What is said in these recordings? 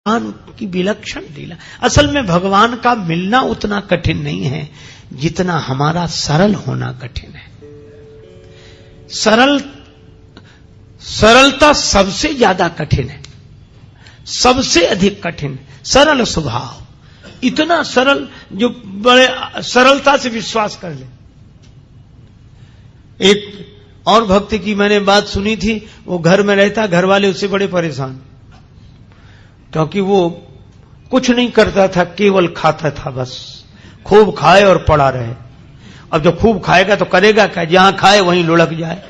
भगवान की विलक्षण लीला। असल में भगवान का मिलना उतना कठिन नहीं है जितना हमारा सरल होना कठिन है। सरलता सबसे ज्यादा कठिन है, सबसे अधिक कठिन। सरल स्वभाव, इतना सरल जो बड़े सरलता से विश्वास कर ले। एक और भक्त की मैंने बात सुनी थी, वो घर में रहता, घर वाले उससे बड़े परेशान, क्योंकि वो कुछ नहीं करता था, केवल खाता था, बस खूब खाए और पड़ा रहे। अब जब खूब खाएगा तो करेगा क्या, जहां खाए वहीं लुढ़क जाए।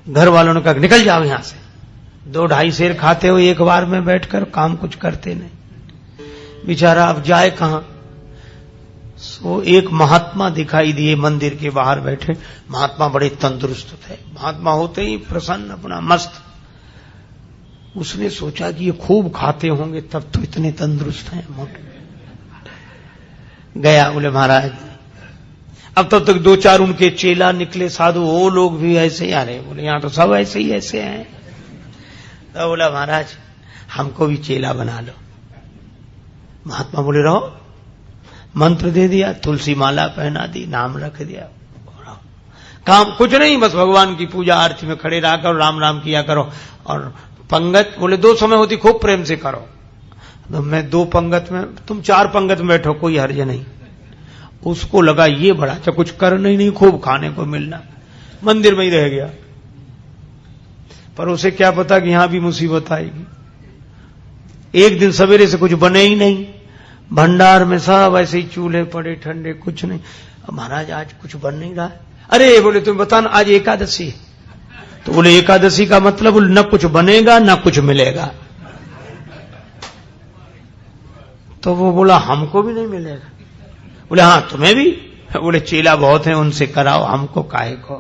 घर वालों ने कहा निकल जाओ यहां से, 2-2.5 सेर खाते हो एक बार में बैठकर, काम कुछ करते नहीं। बेचारा अब जाए कहां। सो एक महात्मा दिखाई दिए मंदिर के बाहर बैठे। महात्मा बड़े तंदुरुस्त थे, महात्मा होते ही प्रसन्न, अपना मस्त। उसने सोचा कि ये खूब खाते होंगे तब तो इतने तंदुरुस्त हैं, मोटे। गया, बोले महाराज, अब तब तक 2-4 उनके चेला निकले साधु, वो लोग भी ऐसे ही आ रहे। बोले यहां तो सब ऐसे ही ऐसे हैं। तो बोला महाराज हमको भी चेला बना लो। महात्मा बोले रहो। मंत्र दे दिया, तुलसी माला पहना दी, नाम रख दिया, काम कुछ नहीं, बस भगवान की पूजा आरती में खड़े रहा करो, राम राम किया करो। और पंगत बोले 2 समय होती, खूब प्रेम से करो। तो मैं 2 पंगत में, तुम 4 पंगत में बैठो, कोई हर्ज नहीं। उसको लगा ये बड़ा अच्छा, कुछ करना ही नहीं, खूब खाने को मिलना, मंदिर में ही रह गया। पर उसे क्या पता कि यहां भी मुसीबत आएगी। एक दिन सवेरे से कुछ बने ही नहीं, भंडार में सब ऐसे ही चूल्हे पड़े ठंडे, कुछ नहीं। महाराज आज कुछ बन नहीं रहा है। अरे बोले तुम बताना, आज एकादशी है। तो बोले एकादशी का मतलब न कुछ बनेगा न कुछ मिलेगा। तो वो बोला हमको भी नहीं मिलेगा। बोले हाँ तुम्हें भी। बोले चेला बहुत हैं, उनसे कराओ, हमको काहे को।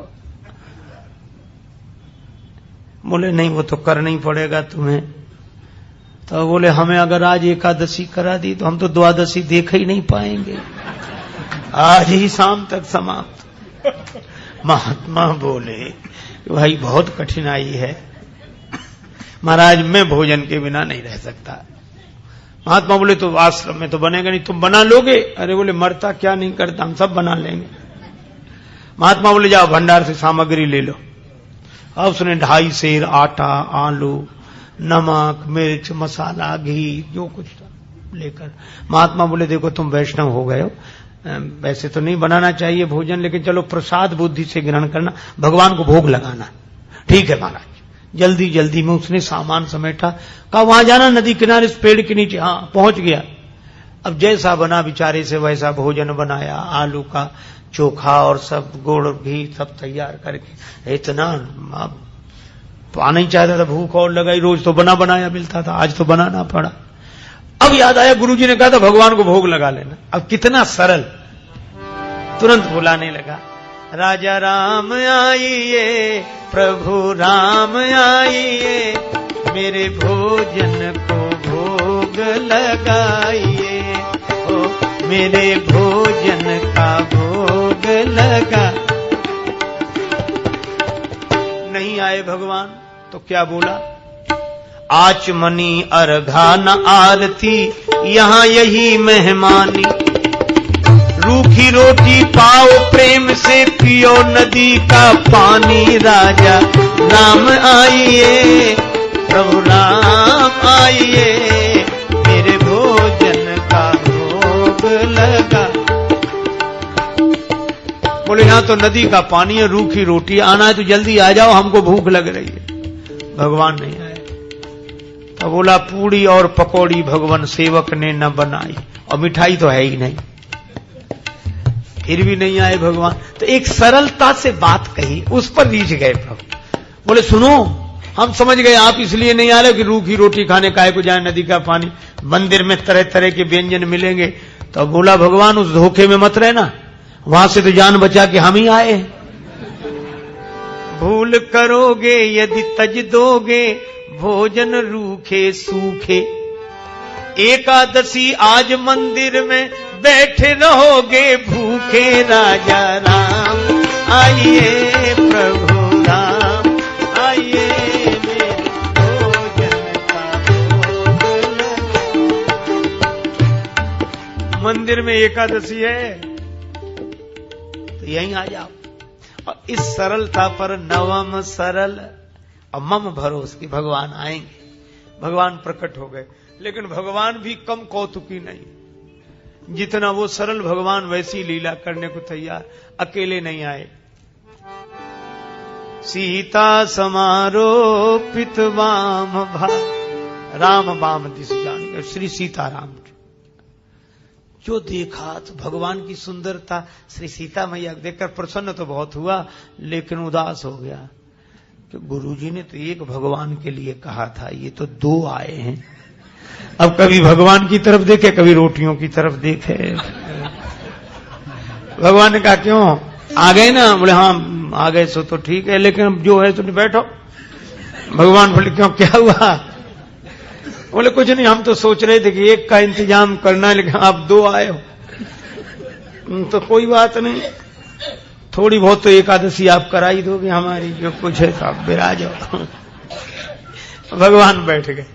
बोले नहीं वो तो करना ही पड़ेगा तुम्हें। तो बोले हमें अगर आज एकादशी करा दी तो हम तो द्वादशी देख ही नहीं पाएंगे, आज ही शाम तक समाप्त। महात्मा बोले भाई बहुत कठिनाई है महाराज, मैं भोजन के बिना नहीं रह सकता। महात्मा बोले तो आश्रम में तो बनेगा नहीं, तुम बना लोगे? अरे बोले मरता क्या नहीं करता, हम सब बना लेंगे। महात्मा बोले जाओ भंडार से सामग्री ले लो। अब उसने 2.5 सेर आटा, आलू, नमक, मिर्च, मसाला, घी, जो कुछ था लेकर। महात्मा बोले देखो तुम वैष्णव हो गए हो, वैसे तो नहीं बनाना चाहिए भोजन, लेकिन चलो प्रसाद बुद्धि से ग्रहण करना, भगवान को भोग लगाना। ठीक है महाराज। जल्दी जल्दी में उसने सामान समेटा, कहा वहां जाना नदी किनारे, इस पेड़ के नीचे। हाँ पहुंच गया। अब जैसा बना बेचारे से वैसा भोजन बनाया, आलू का चोखा और सब गुड़ घी सब तैयार करके। इतना पाना ही चाहता था, भूख और लगाई, रोज तो बना बनाया मिलता था, आज तो बनाना पड़ा। अब याद आया गुरुजी ने कहा था भगवान को भोग लगा लेना। अब कितना सरल, तुरंत बुलाने लगा, राजा राम आइए, प्रभु राम आइए, मेरे भोजन को भोग लगाइए, ओ मेरे भोजन का भोग लगा। नहीं आए भगवान तो क्या बोला, आचमनी अर्घा न आरती, यहां यही मेहमानी, रूखी रोटी पाओ प्रेम से, पियो नदी का पानी, राजा राम आइए, प्रभु राम आइए, मेरे भोजन का भोग लगा। बोले यहां तो नदी का पानी है, रूखी रोटी, आना है तो जल्दी आ जाओ, हमको भूख लग रही है। भगवान नहीं आए। तो बोला पूड़ी और पकौड़ी भगवान सेवक ने न बनाई, और मिठाई तो है ही नहीं। फिर भी नहीं आए भगवान। तो एक सरलता से बात कही, उस पर रीझ गए प्रभु। बोले सुनो, हम समझ गए आप इसलिए नहीं आ रहे कि रूखी रोटी खाने काहे को जाए, नदी का पानी, मंदिर में तरह तरह के व्यंजन मिलेंगे। तो बोला भगवान उस धोखे में मत रहना, वहां से तो जान बचा के हम ही आए। भूल करोगे यदि तज दोगे, भोजन रूखे सूखे, एकादशी आज मंदिर में बैठे रहोगे भूखे, राजा राम आइए, प्रभु राम आइए, मंदिर में एकादशी है तो यहीं आ जाओ। और इस सरलता पर नवम सरल और मम भरोस की भगवान आएंगे। भगवान प्रकट हो गए, लेकिन भगवान भी कम कौतुकी नहीं। जितना वो सरल भगवान वैसी लीला करने को तैयार, अकेले नहीं आए। सीता समारोपित वाम भा, राम वाम दिस जान, श्री सीताराम जो देखा तो भगवान की सुंदरता, श्री सीता मैया देखकर प्रसन्न तो बहुत हुआ, लेकिन उदास हो गया कि गुरुजी ने तो एक भगवान के लिए कहा था, ये तो दो आए हैं। अब कभी भगवान की तरफ देखे, कभी रोटियों की तरफ देखे। भगवान ने कहा क्यों आ गए ना? बोले हाँ आ गए सो तो ठीक है, लेकिन अब जो है तो बैठो। भगवान बोले क्यों, क्या हुआ? बोले कुछ नहीं, हम तो सोच रहे थे कि एक का इंतजाम करना है, लेकिन आप दो आए हो तो कोई बात नहीं, थोड़ी बहुत तो एकादशी आप करा ही दोगे हमारी, जो कुछ है तो आप विराजो। भगवान बैठ गए।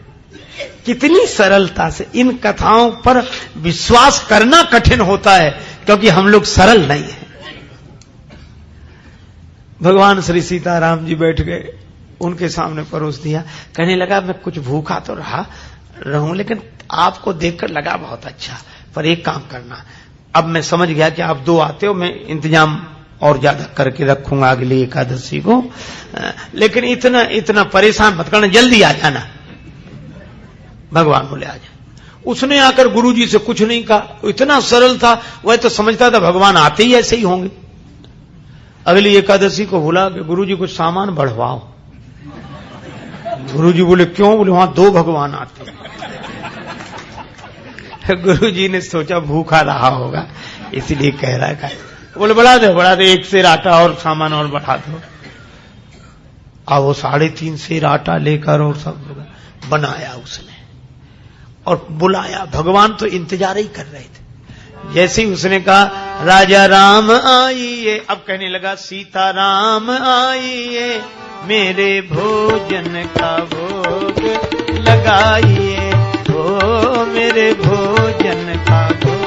कितनी सरलता से इन कथाओं पर विश्वास करना कठिन होता है, क्योंकि हम लोग सरल नहीं है। भगवान श्री सीताराम जी बैठ गए, उनके सामने परोस दिया। कहने लगा मैं कुछ भूखा तो रहूं, लेकिन आपको देखकर लगा बहुत अच्छा, पर एक काम करना, अब मैं समझ गया कि आप दो आते हो, मैं इंतजाम और ज्यादा करके रखूंगा अगली एकादशी को, लेकिन इतना परेशान मत करना, जल्दी आ जाना। भगवान बोले आ जा। उसने आकर गुरुजी से कुछ नहीं कहा, इतना सरल था, वह तो समझता था भगवान आते ही ऐसे ही होंगे। अगली एकादशी को बुला के गुरुजी कुछ सामान बढ़वाओ। गुरुजी बोले क्यों? बोले वहां दो भगवान आते। गुरुजी ने सोचा भूखा रहा होगा इसलिए कह रहा है। बोले बढ़ा दो, एक सेर आटा और सामान और बढ़ा दो। अब वो 3.5 सेर आटा लेकर और सब बनाया उसने और बुलाया। भगवान तो इंतजार ही कर रहे थे। जैसे ही उसने कहा राजा राम आइए, अब कहने लगा सीता राम आइए, मेरे भोजन का भोग लगाइए, ओ मेरे भोजन का भोग।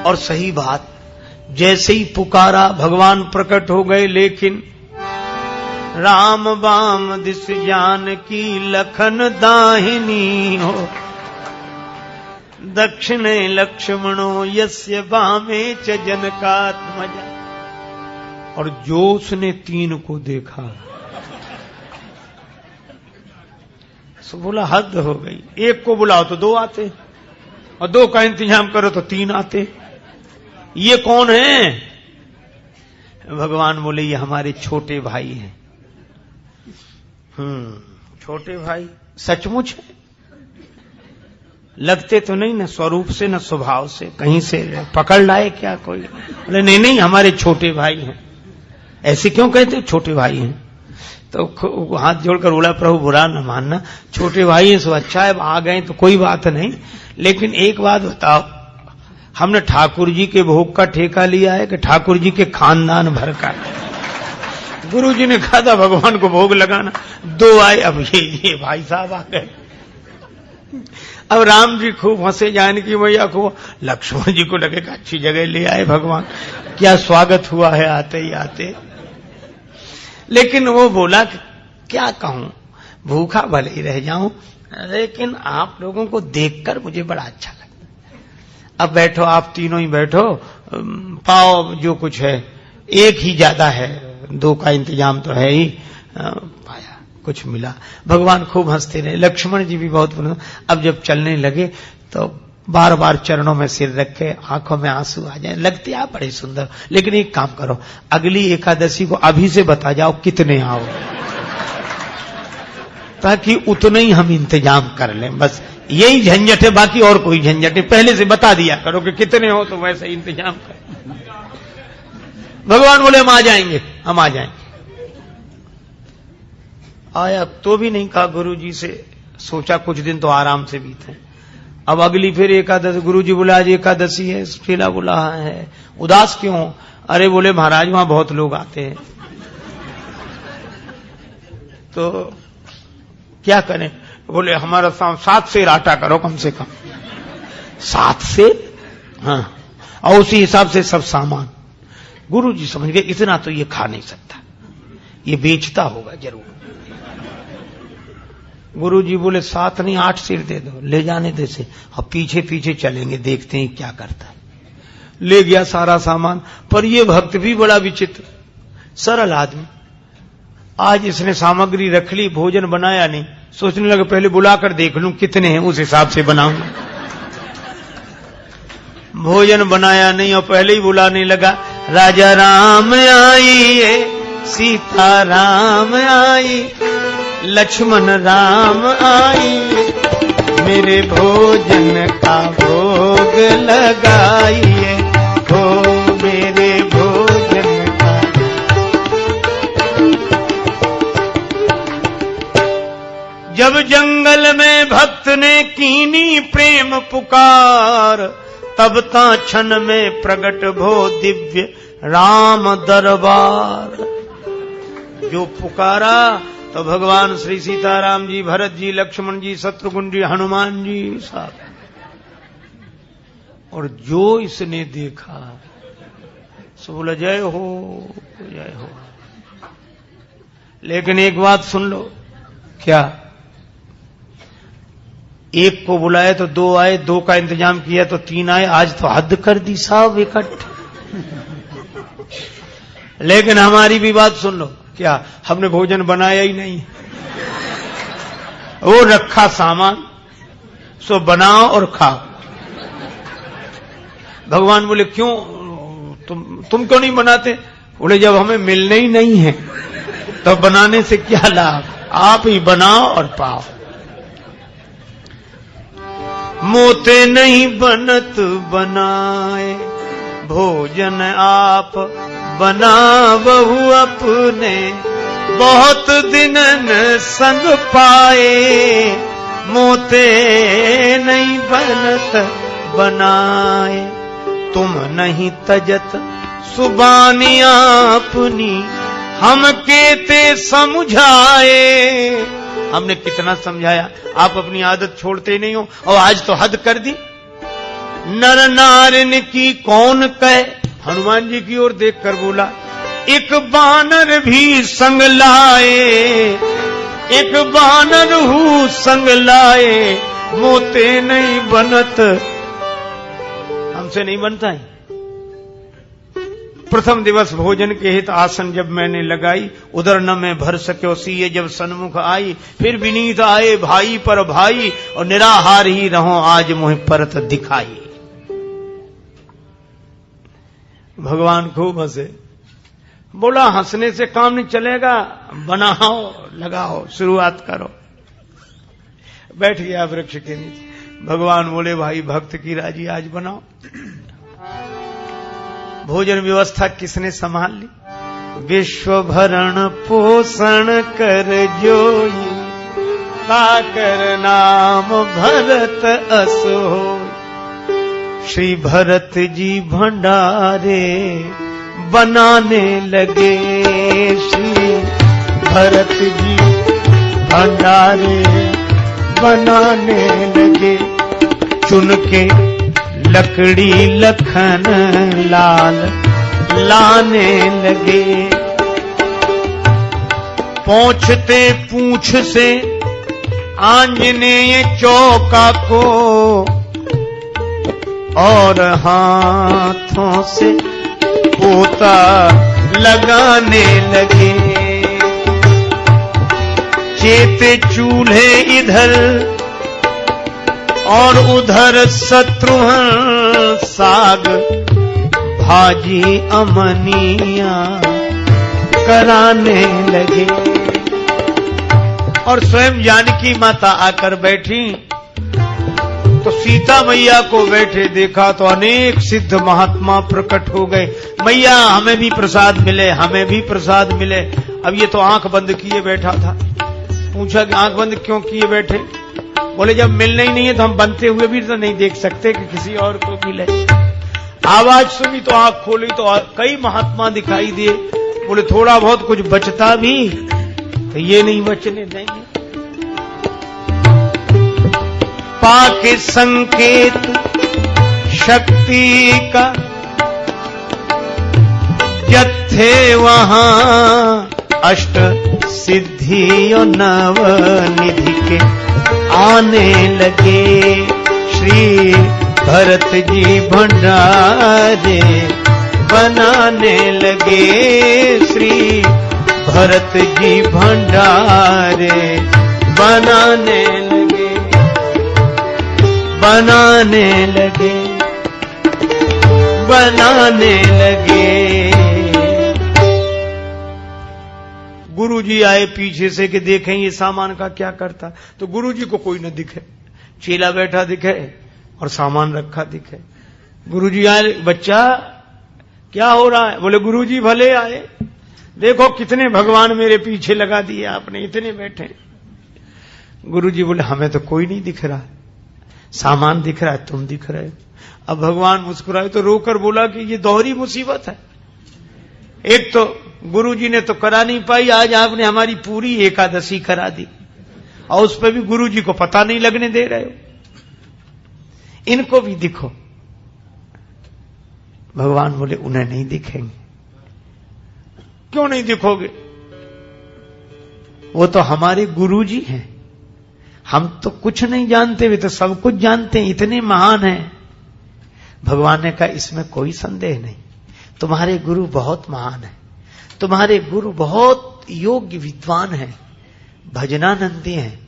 और सही बात, जैसे ही पुकारा भगवान प्रकट हो गए, लेकिन राम बाम दिस जानकी लखन दाहिनी हो, दक्षिणे लक्ष्मणो यस्य बामे च जनकात्मजा। और जो उसने 3 को देखा सो बोला हद हो गई, एक को बुलाओ तो 2 आते, और 2 का इंतजाम करो तो 3 आते, ये कौन है? भगवान बोले ये हमारे छोटे भाई हैं। छोटे भाई सचमुच है? लगते तो नहीं, न स्वरूप से न स्वभाव से, कहीं से पकड़ लाए क्या कोई? बोले नहीं हमारे छोटे भाई हैं। ऐसे क्यों कहते? छोटे भाई हैं। तो हाथ जोड़कर बोला प्रभु बुरा न मानना, छोटे भाई हैं सो अच्छा है, आ गए तो कोई बात नहीं, लेकिन एक बात बताओ, हमने ठाकुर जी के भोग का ठेका लिया है कि ठाकुर जी के खानदान भर का? गुरु जी ने कहा था भगवान को भोग लगाना, 2 आए, अब ये भाई साहब आ गए। अब राम जी खूब हंसे, जानकी मैया को, लक्ष्मण जी को लगे कि अच्छी जगह ले आए भगवान, क्या स्वागत हुआ है आते ही आते। लेकिन वो बोला क्या कहूं, भूखा भले ही रह जाऊं, लेकिन आप लोगों को देखकर मुझे बड़ा अच्छा लगता। अब बैठो, आप तीनों ही बैठो, पाओ जो कुछ है, एक ही ज्यादा है, 2 का इंतजाम तो है ही। पाया कुछ मिला। भगवान खूब हंसते रहे, लक्ष्मण जी भी बहुत प्रसन्न। अब जब चलने लगे तो बार बार चरणों में सिर रखे, आंखों में आंसू आ जाए, लगते आप बड़े सुंदर। लेकिन एक काम करो, अगली एकादशी को अभी से बता जाओ कितने आओ, ताकि उतने ही हम इंतजाम कर लें। बस यही झंझट है, बाकी और कोई झंझट है। पहले से बता दिया करो कि कितने हो, तो वैसे इंतजाम कर। भगवान बोले हम आ जाएंगे, हम आ जाएंगे। आया तो भी नहीं कहा गुरु जी से, सोचा कुछ दिन तो आराम से बीते। अब अगली फिर एकादशी, गुरु जी बोला आज एकादशी है, फिर बोला है, उदास क्यों? अरे बोले महाराज वहां बहुत लोग आते हैं, तो क्या करें? बोले हमारा 7 सेर आटा करो कम से कम। 7 सेर, हाँ, और उसी हिसाब से सब सामान। गुरुजी समझ गए इतना तो ये खा नहीं सकता, ये बेचता होगा जरूर। गुरुजी बोले 7 नहीं 8 सेर दे दो, ले जाने दे से, अब पीछे पीछे चलेंगे, देखते हैं क्या करता है। ले गया सारा सामान। पर ये भक्त भी बड़ा विचित्र, सरल आदमी। आज इसने सामग्री रख ली, भोजन बनाया नहीं, सोचने लगा पहले बुलाकर देख लूं कितने हैं, उस हिसाब से बनाऊंगा। भोजन बनाया नहीं और पहले ही बुलाने लगा, राजा राम आइए, सीता राम आई, लक्ष्मण राम आइए, मेरे भोजन का भोग लगाइए, हो मेरे भोजन का। जब जंगल में भक्त ने कीनी प्रेम पुकार, तब ता क्षण में प्रगट भो दिव्य राम दरबार। जो पुकारा तो भगवान श्री सीताराम जी, भरत जी, लक्ष्मण जी, शत्रुघ्न जी, हनुमान जी साहब। और जो इसने देखा सो बोला जय हो जय हो। लेकिन एक बात सुन लो, क्या? एक को बुलाए तो 2 आए, 2 का इंतजाम किया तो 3 आए, आज तो हद कर दी साहब इकट्ठे। लेकिन हमारी भी बात सुन लो, क्या हमने भोजन बनाया ही नहीं, वो रखा सामान, सो बनाओ और खाओ। भगवान बोले क्यों, तुम क्यों नहीं बनाते? बोले जब हमें मिलने ही नहीं है तो बनाने से क्या लाभ, आप ही बनाओ और पाओ। मोते नहीं बनत बनाए, भोजन आप बनावहु अपने, बहुत दिनन संग पाए, मोते नहीं बनत बनाए, तुम नहीं तजत सुबानी अपनी, हम केते समझाए। हमने कितना समझाया, आप अपनी आदत छोड़ते नहीं हो, और आज तो हद कर दी। नर नारिन की कौन कहे, हनुमान जी की ओर देखकर बोला, एक बानर भी संग लाए, एक बानर हूँ संग लाए, मोते नहीं बनत, हमसे नहीं बनता है। प्रथम दिवस भोजन के हित आसन जब मैंने लगाई, उधर न मैं भर सक्यो सीए जब सन्मुख आई, फिर विनीत आए भाई पर भाई, और निराहार ही रहो आज मुझे परत दिखाई। भगवान खूब हंसे, बोला हंसने से काम नहीं चलेगा, बनाओ लगाओ शुरुआत करो। बैठ गया वृक्ष के नीचे। भगवान बोले भाई भक्त की राजी आज बनाओ। भोजन व्यवस्था किसने संभाल ली? विश्व भरण पोषण कर जोई, ताकर नाम भरत असो। श्री भरत जी भंडारे बनाने लगे, श्री भरत जी भंडारे बनाने लगे। चुन के लकड़ी लखन लाल लाने लगे, पहुंचते पूंछ से आंजनेय चौका को, और हाथों से पोता लगाने लगे। चेते चूल्हे इधर और उधर शत्रुघ्न, साग भाजी अमनिया कराने लगे। और स्वयं जानकी माता आकर बैठी तो सीता मैया को बैठे देखा तो अनेक सिद्ध महात्मा प्रकट हो गए। मैया हमें भी प्रसाद मिले, हमें भी प्रसाद मिले। अब ये तो आंख बंद किए बैठा था। पूछा कि आंख बंद क्यों किए बैठे? बोले जब मिलना ही नहीं है तो हम बनते हुए भी तो नहीं देख सकते कि किसी और को मिले। आवाज सुनी तो आंख खोली तो कई महात्मा दिखाई दिए। बोले थोड़ा बहुत कुछ बचता भी तो ये नहीं बचने देंगे। पाके संकेत शक्ति का यथे वहां अष्ट सिद्धि और नव निधि के आने लगे। श्री भरत जी भंडारे बनाने लगे। श्री भरत जी भंडारे बनाने लगे, बनाने लगे, बनाने लगे। गुरुजी आए पीछे से कि देखें ये सामान का क्या करता, तो गुरुजी को कोई न दिखे, चेला बैठा दिखे और सामान रखा दिखे। गुरुजी आए, बच्चा क्या हो रहा है? बोले गुरुजी भले आए, देखो कितने भगवान मेरे पीछे लगा दिए आपने, इतने बैठे। गुरुजी बोले हमें तो कोई नहीं दिख रहा, सामान दिख रहा है, तुम दिख रहे हो। अब भगवान मुस्कुराए तो रोकर बोला कि ये दोहरी मुसीबत है। एक तो गुरुजी ने तो करा नहीं पाई, आज आपने हमारी पूरी एकादशी करा दी और उस पर भी गुरुजी को पता नहीं लगने दे रहे हो। इनको भी दिखो। भगवान बोले उन्हें नहीं दिखेंगे। क्यों नहीं दिखोगे? वो तो हमारे गुरुजी हैं, हम तो कुछ नहीं जानते, वे तो सब कुछ जानते हैं, इतने महान हैं। भगवान ने कहा इसमें कोई संदेह नहीं, तुम्हारे गुरु बहुत महान है, तुम्हारे गुरु बहुत योग्य विद्वान हैं, भजनानंदी हैं,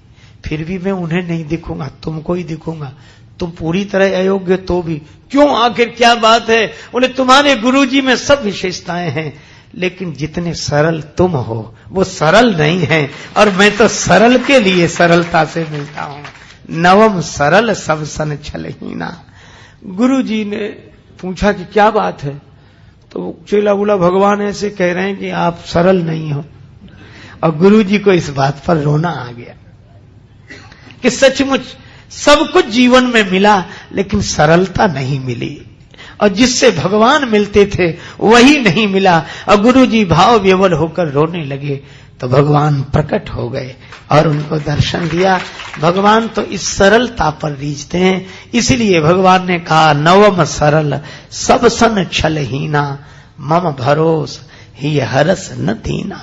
फिर भी मैं उन्हें नहीं दिखूंगा, तुमको ही दिखूंगा। तुम पूरी तरह अयोग्य तो भी। क्यों, आखिर क्या बात है? बोले तुम्हारे गुरुजी में सब विशेषताएं हैं, लेकिन जितने सरल तुम हो वो सरल नहीं है, और मैं तो सरल के लिए सरलता से मिलता हूं। नवम सरल सब सन छलहीना। गुरुजी ने पूछा कि क्या बात है, तो चेला बोला भगवान ऐसे कह रहे हैं कि आप सरल नहीं हो। और गुरुजी को इस बात पर रोना आ गया कि सचमुच सब कुछ जीवन में मिला, लेकिन सरलता नहीं मिली, और जिससे भगवान मिलते थे वही नहीं मिला। और गुरुजी भाव विवल होकर रोने लगे तो भगवान प्रकट हो गए और उनको दर्शन दिया। भगवान तो इस सरलता पर रीझते हैं, इसलिए भगवान ने कहा नवम सरल सब सन छलहीना, मम भरोस ही हरस न दीना।